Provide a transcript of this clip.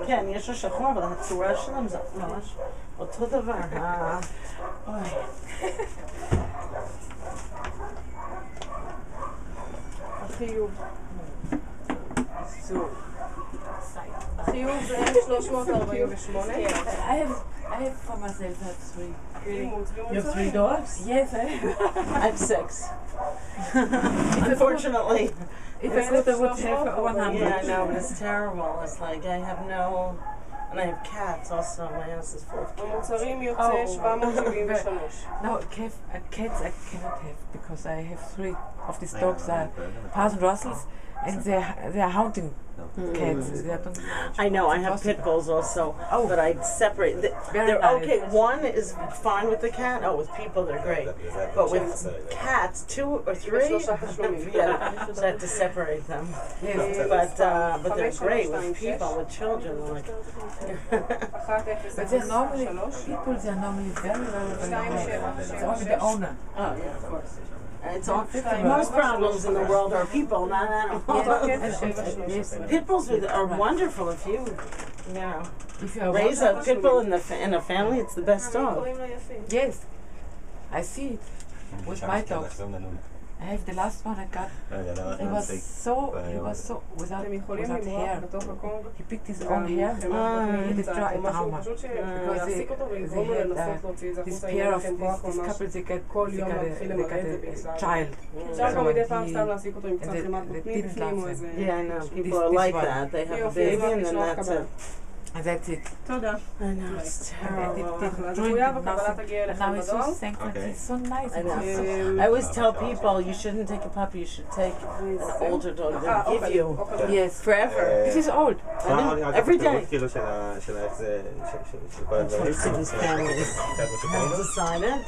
כן, יש לו שחור, אבל הצורה שלהם זה ממש אותו דבר. אוי. החיוב. החיוב זה 1348. I have for myself three. You have 3 dogs? Yes, I have 6. Unfortunately. If I could, I would have 100. Yeah, I know, but it's terrible. It's like I have no... And I have cats also. My house is full of cats. המוצרים יוצא 773. No, cats I cannot have because I have 3 of these dogs are Parson Russells and they are hunting cats. I know, I have pit bulls also, but I separate. They're okay. One is fine with the cat. Oh, with people they're great, but with cats, 2 or 3, so I have to separate them. But they're great with people, with children. Like. But they're normally people. They're normally very it's only the owner. Oh yeah, of course. It's all, most problems in the world are people, not animals. Pit bulls are wonderful if you raise a pit bull in a family. It's the best dog. Yes, I see it with my dogs. I have the last one I got. He was so without hair. He picked his own hair. He had a trauma because they had this pair of this couple. They got a child. Yeah, I know. People are like that. They have a baby and then that's it. And that's it. I know, it's terrible. Now he's so thankful. He's so nice. I know. I always tell people you shouldn't take a puppy, you should take an older dog. They'll give you forever. This is old. Every day. Most of his families have decided.